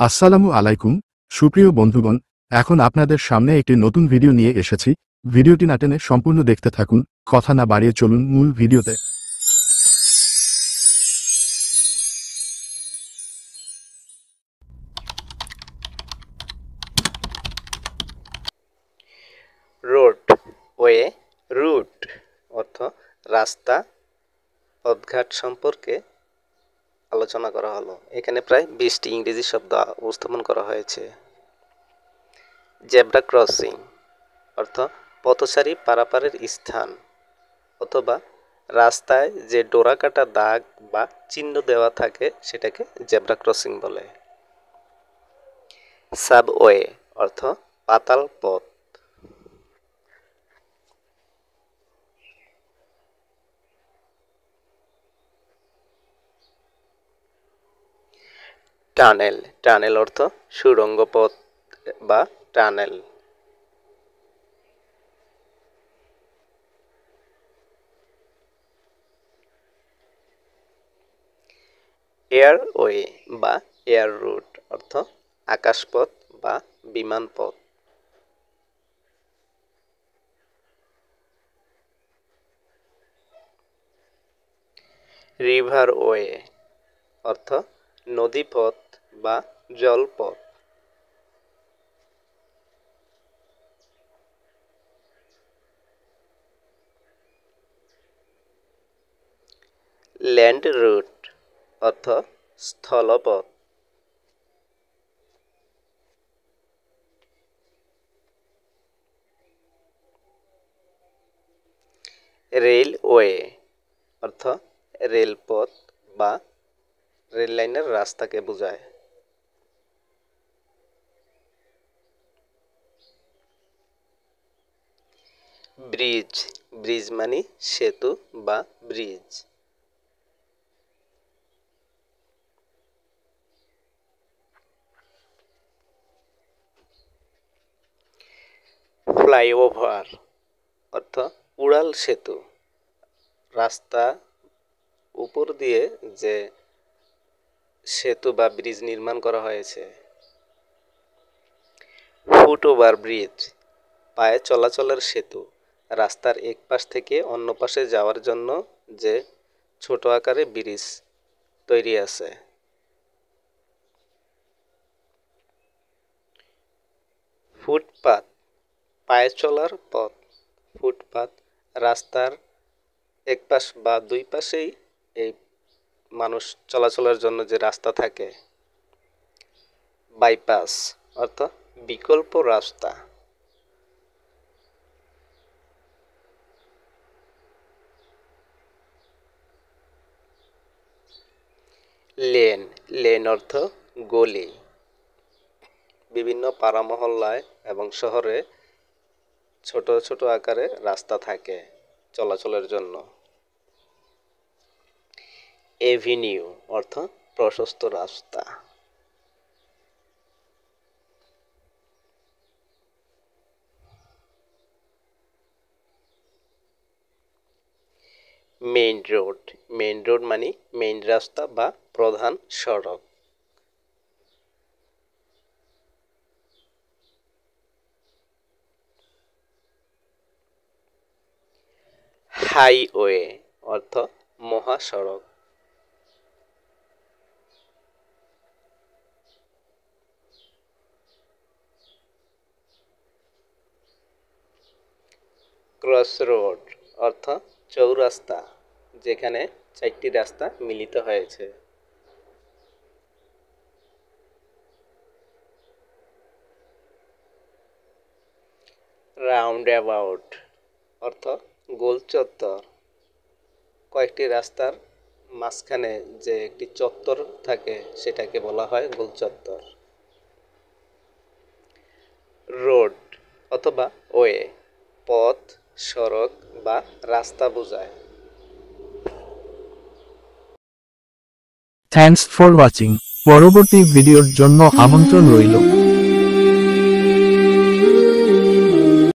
আসসালামু আলাইকুম সুপ্রিয় বন্ধুগণ, এখন আপনাদের সামনে একটি নতুন ভিডিও নিয়ে এসেছি। ভিডিওটি না টেনে সম্পূর্ণ দেখতে থাকুন। কথা না বাড়িয়ে চলুন মূল ভিডিওতে। রোড, ওয়ে, রুট অর্থ রাস্তা, পথঘাট সম্পর্কে আলোচনা করা হলো। এখানে প্রায় 20টি ইংরেজি শব্দ উপস্থাপন করা হয়েছে। জেব্রা ক্রসিং অর্থ পথচারী পারাপারের স্থান অথবা রাস্তায় যে ডোরাকাটা দাগ বা চিহ্ন দেওয়া থাকে সেটাকে জেব্রা ক্রসিং বলে। সাবওয়ে অর্থ পাতাল পথ। টানেল, টানেল অর্থ সুড়ঙ্গ পথ বা টানেল। এয়ারওয়ে বা এয়ার রুট অর্থ আকাশপথ বা বিমানপথ। রিভারওয়ে অর্থ নদীপথ বা জলপথ। ল্যান্ড রুট অর্থ স্থলপথ। রেলওয়ে অর্থ রেলপথ বা রেল লাইনের রাস্তাকে বোঝায়। ব্রিজ, ব্রিজ মানে সেতু বা ব্রিজ। ফ্লাইওভার অর্থ উড়াল সেতু, রাস্তা উপর দিয়ে যে সেতু বা ব্রিজ নির্মাণ করা হয়েছে। ফুটওভার ব্রিজ পায়ে চলাচলের সেতু, রাস্তার এক পাশ থেকে অন্য পাশে যাওয়ার জন্য যে ছোট আকারে ব্রিজ তৈরি আছে। ফুটপাত পায়ে চলার পথ। ফুটপাত রাস্তার এক পাশ বা দুই পাশেই এই মানুষ চলাচলের জন্য যে রাস্তা থাকে। বাইপাস অর্থ বিকল্প রাস্তা। লেন, লেন অর্থ গলি। বিভিন্ন পাড়া মহল্লায় এবং শহরে ছোট ছোট আকারে রাস্তা থাকে চলাচলের জন্য। এভিনিউ অর্থ প্রশস্ত রাস্তা। মেইন রোড, মেইন রোড মানে মেইন রাস্তা বা প্রধান সড়ক। হাইওয়ে অর্থ মহাসড়ক। ক্রসরোড অর্থ চৌরাস্তা, যেখানে চারটি রাস্তা মিলিত হয়েছে। রাউন্ড অ্যাবাউট অর্থ গোল চত্বর, কয়েকটি রাস্তার মাঝখানে যে একটি চত্বর থাকে সেটাকে বলা হয় গোল চত্বর। রোড অথবা ওয়ে পথ, সড়ক বা রাস্তা বোঝায়। Thanks for watching. পরবর্তী ভিডিওর জন্য আমন্ত্রণ রইল।